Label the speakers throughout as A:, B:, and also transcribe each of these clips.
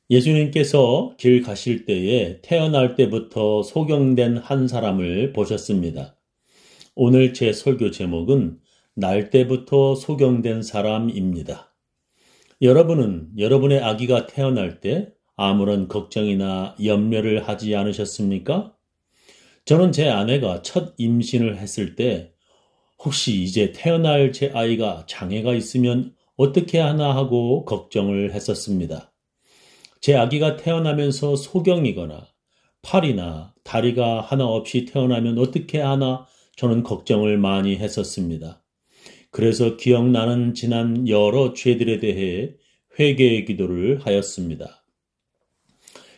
A: 예수님께서 길 가실 때에 태어날 때부터 소경된 한 사람을 보셨습니다. 오늘 제 설교 제목은 날 때부터 소경된 사람입니다. 여러분은 여러분의 아기가 태어날 때 아무런 걱정이나 염려를 하지 않으셨습니까? 저는 제 아내가 첫 임신을 했을 때 혹시 이제 태어날 제 아이가 장애가 있으면 어떻게 하나 하고 걱정을 했었습니다. 제 아기가 태어나면서 소경이거나 팔이나 다리가 하나 없이 태어나면 어떻게 하나 저는 걱정을 많이 했었습니다. 그래서 기억나는 지난 여러 죄들에 대해 회개의 기도를 하였습니다.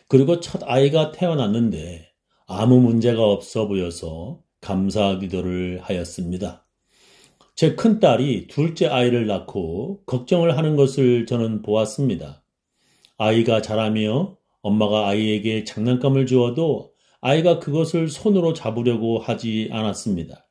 A: 그리고 첫 아이가 태어났는데 아무 문제가 없어 보여서 감사 기도를 하였습니다. 제 큰딸이 둘째 아이를 낳고 걱정을 하는 것을 저는 보았습니다. 아이가 자라며 엄마가 아이에게 장난감을 주어도 아이가 그것을 손으로 잡으려고 하지 않았습니다.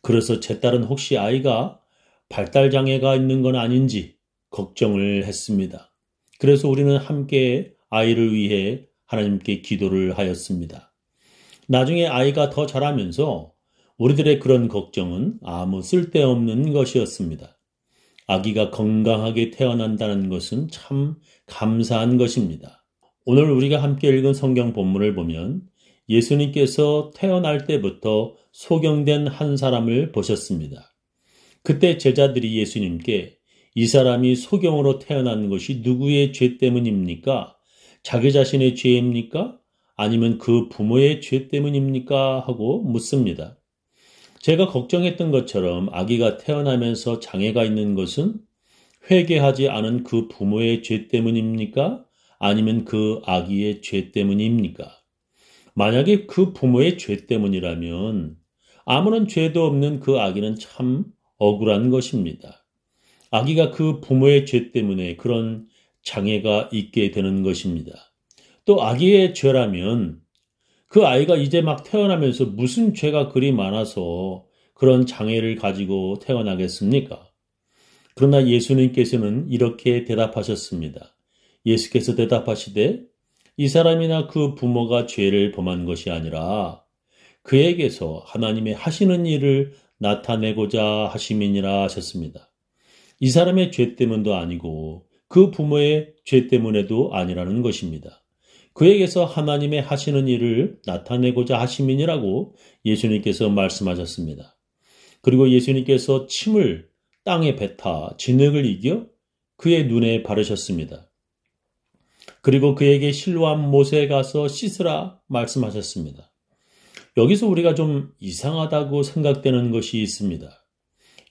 A: 그래서 제 딸은 혹시 아이가 발달장애가 있는 건 아닌지 걱정을 했습니다. 그래서 우리는 함께 아이를 위해 하나님께 기도를 하였습니다. 나중에 아이가 더 자라면서 우리들의 그런 걱정은 아무 쓸데없는 것이었습니다. 아기가 건강하게 태어난다는 것은 참 감사한 것입니다. 오늘 우리가 함께 읽은 성경 본문을 보면 예수님께서 태어날 때부터 소경된 한 사람을 보셨습니다. 그때 제자들이 예수님께 이 사람이 소경으로 태어난 것이 누구의 죄 때문입니까? 자기 자신의 죄입니까? 아니면 그 부모의 죄 때문입니까? 하고 묻습니다. 제가 걱정했던 것처럼 아기가 태어나면서 장애가 있는 것은 회개하지 않은 그 부모의 죄 때문입니까? 아니면 그 아기의 죄 때문입니까? 만약에 그 부모의 죄 때문이라면 아무런 죄도 없는 그 아기는 참 억울한 것입니다. 아기가 그 부모의 죄 때문에 그런 장애가 있게 되는 것입니다. 또 아기의 죄라면 그 아이가 이제 막 태어나면서 무슨 죄가 그리 많아서 그런 장애를 가지고 태어나겠습니까? 그러나 예수님께서는 이렇게 대답하셨습니다. 예수께서 대답하시되 이 사람이나 그 부모가 죄를 범한 것이 아니라 그에게서 하나님의 하시는 일을 나타내고자 하심이니라 하셨습니다. 이 사람의 죄 때문도 아니고 그 부모의 죄 때문에도 아니라는 것입니다. 그에게서 하나님의 하시는 일을 나타내고자 하심이니라고 예수님께서 말씀하셨습니다. 그리고 예수님께서 침을 땅에 뱉어 진흙을 이겨 그의 눈에 바르셨습니다. 그리고 그에게 실로암 못에 가서 씻으라 말씀하셨습니다. 여기서 우리가 좀 이상하다고 생각되는 것이 있습니다.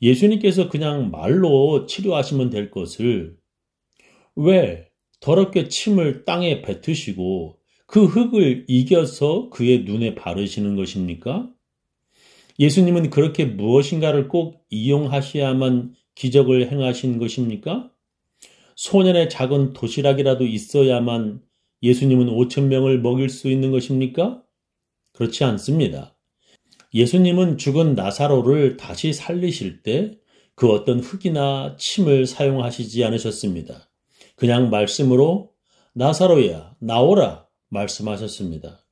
A: 예수님께서 그냥 말로 치료하시면 될 것을 왜 더럽게 침을 땅에 뱉으시고 그 흙을 이겨서 그의 눈에 바르시는 것입니까? 예수님은 그렇게 무엇인가를 꼭 이용하셔야만 기적을 행하신 것입니까? 소년의 작은 도시락이라도 있어야만 예수님은 5천 명을 먹일 수 있는 것입니까? 그렇지 않습니다. 예수님은 죽은 나사로를 다시 살리실 때 그 어떤 흙이나 침을 사용하시지 않으셨습니다. 그냥 말씀으로 나사로야 나오라 말씀하셨습니다.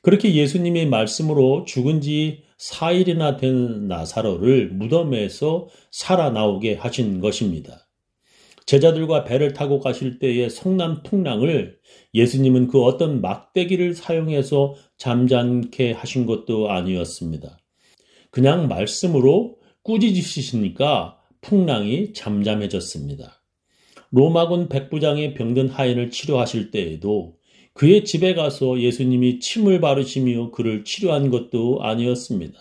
A: 그렇게 예수님이 말씀으로 죽은 지 4일이나 된 나사로를 무덤에서 살아나오게 하신 것입니다. 제자들과 배를 타고 가실 때의 성남풍랑을 예수님은 그 어떤 막대기를 사용해서 잠잠케 하신 것도 아니었습니다. 그냥 말씀으로 꾸짖으시니까 풍랑이 잠잠해졌습니다. 로마군 백부장의 병든 하인을 치료하실 때에도 그의 집에 가서 예수님이 침을 바르시며 그를 치료한 것도 아니었습니다.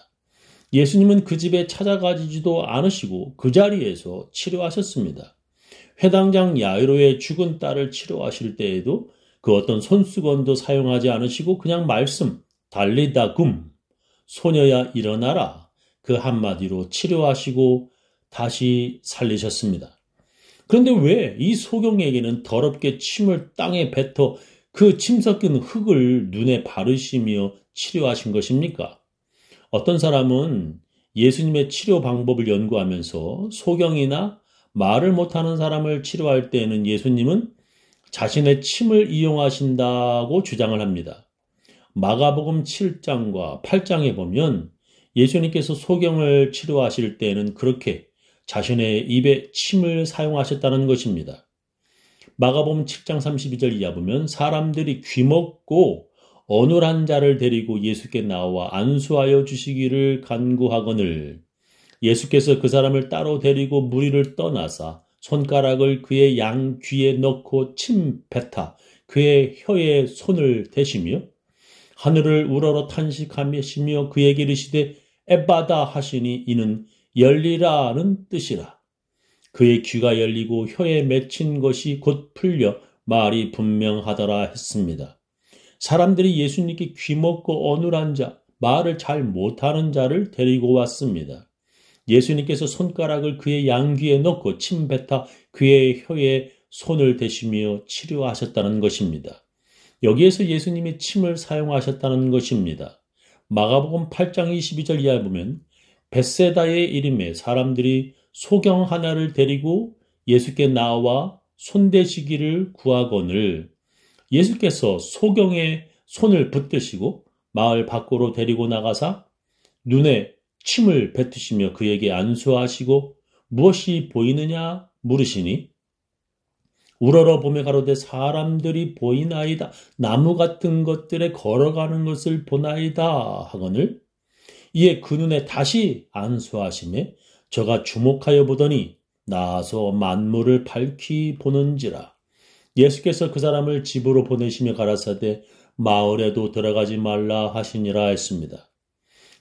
A: 예수님은 그 집에 찾아가지도 않으시고 그 자리에서 치료하셨습니다. 회당장 야이로의 죽은 딸을 치료하실 때에도 그 어떤 손수건도 사용하지 않으시고 그냥 말씀 달리다굼 소녀야 일어나라 그 한마디로 치료하시고 다시 살리셨습니다. 그런데 왜 이 소경에게는 더럽게 침을 땅에 뱉어 그 침 섞인 흙을 눈에 바르시며 치료하신 것입니까? 어떤 사람은 예수님의 치료 방법을 연구하면서 소경이나 말을 못하는 사람을 치료할 때에는 예수님은 자신의 침을 이용하신다고 주장을 합니다. 마가복음 7장과 8장에 보면 예수님께서 소경을 치료하실 때에는 그렇게 자신의 입에 침을 사용하셨다는 것입니다. 마가복음 7장 32절 이하 보면 사람들이 귀먹고 어눌한 자를 데리고 예수께 나와 안수하여 주시기를 간구하거늘 예수께서 그 사람을 따로 데리고 무리를 떠나사 손가락을 그의 양 귀에 넣고 침 뱉어 그의 혀에 손을 대시며 하늘을 우러러 탄식하시며 그에게 이르시되 에바다 하시니 이는 열리라는 뜻이라. 그의 귀가 열리고 혀에 맺힌 것이 곧 풀려 말이 분명하더라 했습니다. 사람들이 예수님께 귀먹고 어눌한 자, 말을 잘 못하는 자를 데리고 왔습니다. 예수님께서 손가락을 그의 양귀에 넣고 침 뱉어 그의 혀에 손을 대시며 치료하셨다는 것입니다. 여기에서 예수님이 침을 사용하셨다는 것입니다. 마가복음 8장 22절 이하에 보면 벳세다의 이름에 사람들이 소경 하나를 데리고 예수께 나와 손대시기를 구하거늘 예수께서 소경의 손을 붙드시고 마을 밖으로 데리고 나가사 눈에 침을 뱉으시며 그에게 안수하시고 무엇이 보이느냐 물으시니 우러러 보며 가로되 사람들이 보이나이다. 나무 같은 것들에 걸어가는 것을 보나이다 하거늘 이에 그 눈에 다시 안수하시매 저가 주목하여 보더니 나아서 만물을 밝히 보는지라. 예수께서 그 사람을 집으로 보내시며 가라사대 마을에도 들어가지 말라 하시니라 했습니다.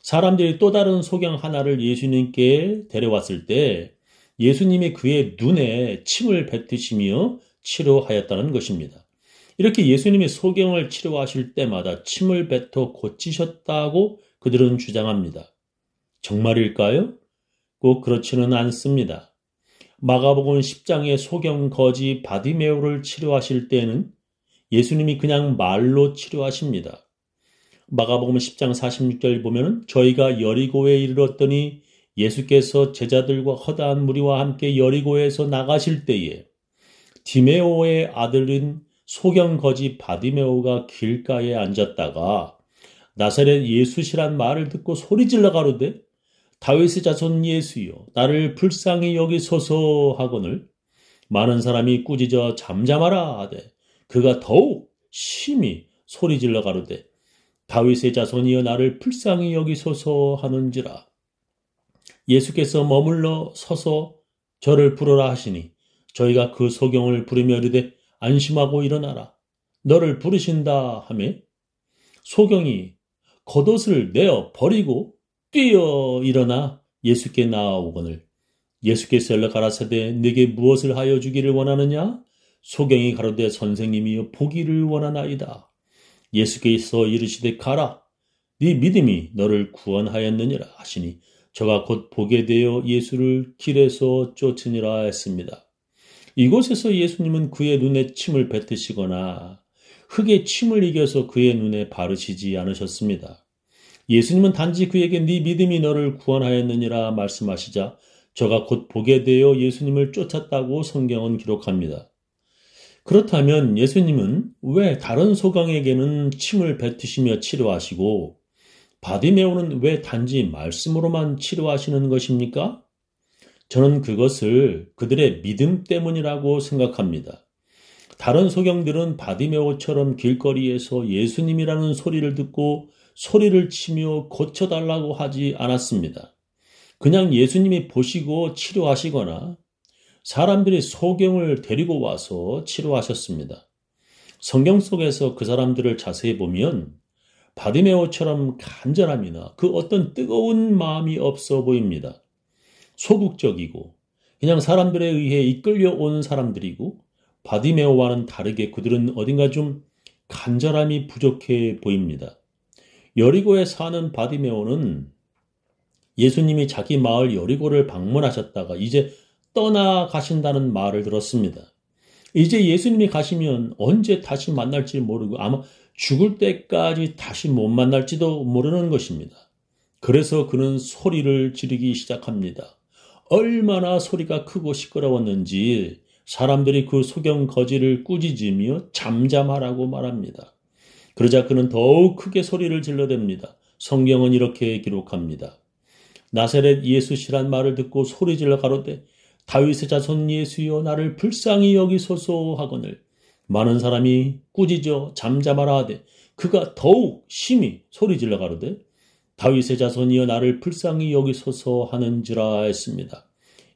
A: 사람들이 또 다른 소경 하나를 예수님께 데려왔을 때 예수님이 그의 눈에 침을 뱉으시며 치료하였다는 것입니다. 이렇게 예수님이 소경을 치료하실 때마다 침을 뱉어 고치셨다고 그들은 주장합니다. 정말일까요? 꼭 그렇지는 않습니다. 마가복음 10장의 소경 거지 바디메오를 치료하실 때는 예수님이 그냥 말로 치료하십니다. 마가복음 10장 46절 보면 저희가 여리고에 이르렀더니 예수께서 제자들과 허다한 무리와 함께 여리고에서 나가실 때에 디메오의 아들인 소경 거지 바디메오가 길가에 앉았다가 나사렛 예수시란 말을 듣고 소리질러 가로되 다윗의 자손 예수여 나를 불쌍히 여기소서 하거늘 많은 사람이 꾸짖어 잠잠하라 하되 그가 더욱 심히 소리질러 가로되 다윗의 자손이여 나를 불쌍히 여기소서 하는지라. 예수께서 머물러 서서 저를 부르라 하시니 저희가 그 소경을 부르며 이르되 안심하고 일어나라 너를 부르신다 하며 소경이 겉옷을 내어 버리고 뛰어 일어나 예수께 나아오거늘 예수께서 연락 가라사대 네게 무엇을 하여 주기를 원하느냐? 소경이 가로되 선생님이여 보기를 원하나이다. 예수께서 이르시되 가라 네 믿음이 너를 구원하였느니라 하시니 저가 곧 보게 되어 예수를 길에서 쫓으니라 했습니다. 이곳에서 예수님은 그의 눈에 침을 뱉으시거나 흙에 침을 이겨서 그의 눈에 바르시지 않으셨습니다. 예수님은 단지 그에게 네 믿음이 너를 구원하였느니라 말씀하시자 저가 곧 보게 되어 예수님을 쫓았다고 성경은 기록합니다. 그렇다면 예수님은 왜 다른 소경에게는 침을 뱉으시며 치료하시고 바디메오는 왜 단지 말씀으로만 치료하시는 것입니까? 저는 그것을 그들의 믿음 때문이라고 생각합니다. 다른 소경들은 바디메오처럼 길거리에서 예수님이라는 소리를 듣고 소리를 치며 고쳐달라고 하지 않았습니다. 그냥 예수님이 보시고 치료하시거나 사람들이 소경을 데리고 와서 치료하셨습니다. 성경 속에서 그 사람들을 자세히 보면 바디메오처럼 간절함이나 그 어떤 뜨거운 마음이 없어 보입니다. 소극적이고 그냥 사람들에 의해 이끌려온 사람들이고 바디메오와는 다르게 그들은 어딘가 좀 간절함이 부족해 보입니다. 여리고에 사는 바디메오는 예수님이 자기 마을 여리고를 방문하셨다가 이제 떠나가신다는 말을 들었습니다. 이제 예수님이 가시면 언제 다시 만날지 모르고 아마 죽을 때까지 다시 못 만날지도 모르는 것입니다. 그래서 그는 소리를 지르기 시작합니다. 얼마나 소리가 크고 시끄러웠는지 사람들이 그 소경 거지를 꾸짖으며 잠잠하라고 말합니다. 그러자 그는 더욱 크게 소리를 질러댑니다. 성경은 이렇게 기록합니다. 나사렛 예수시란 말을 듣고 소리질러 가로되 다윗의 자손 예수여 나를 불쌍히 여기소서 하거늘 많은 사람이 꾸짖어 잠잠하라 하되 그가 더욱 심히 소리질러 가로되 다윗의 자손이여 나를 불쌍히 여기소서 하는지라 했습니다.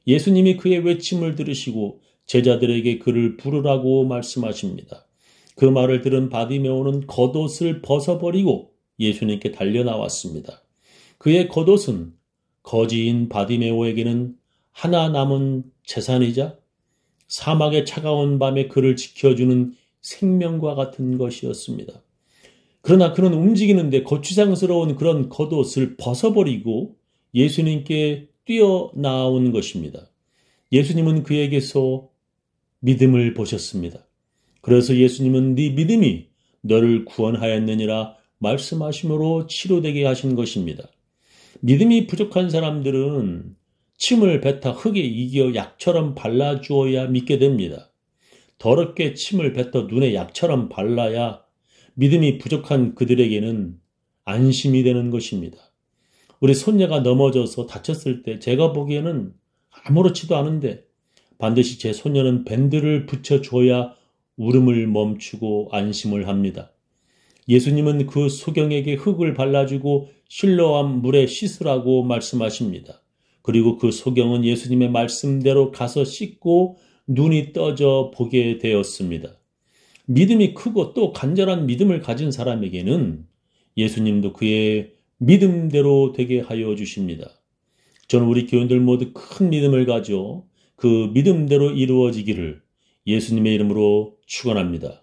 A: 예수님이 그의 외침을 들으시고 제자들에게 그를 부르라고 말씀하십니다. 그 말을 들은 바디메오는 겉옷을 벗어버리고 예수님께 달려나왔습니다. 그의 겉옷은 거지인 바디메오에게는 하나 남은 재산이자 사막의 차가운 밤에 그를 지켜주는 생명과 같은 것이었습니다. 그러나 그는 움직이는데 거추장스러운 그런 겉옷을 벗어버리고 예수님께 뛰어나온 것입니다. 예수님은 그에게서 믿음을 보셨습니다. 그래서 예수님은 네 믿음이 너를 구원하였느니라 말씀하심으로 치료되게 하신 것입니다. 믿음이 부족한 사람들은 침을 뱉어 흙에 이겨 약처럼 발라주어야 믿게 됩니다. 더럽게 침을 뱉어 눈에 약처럼 발라야 믿음이 부족한 그들에게는 안심이 되는 것입니다. 우리 손녀가 넘어져서 다쳤을 때 제가 보기에는 아무렇지도 않은데 반드시 제 손녀는 밴드를 붙여줘야 울음을 멈추고 안심을 합니다. 예수님은 그 소경에게 흙을 발라주고 실로암 물에 씻으라고 말씀하십니다. 그리고 그 소경은 예수님의 말씀대로 가서 씻고 눈이 떠져 보게 되었습니다. 믿음이 크고 또 간절한 믿음을 가진 사람에게는 예수님도 그의 믿음대로 되게 하여 주십니다. 저는 우리 교인들 모두 큰 믿음을 가져 그 믿음대로 이루어지기를 예수님의 이름으로 축원합니다.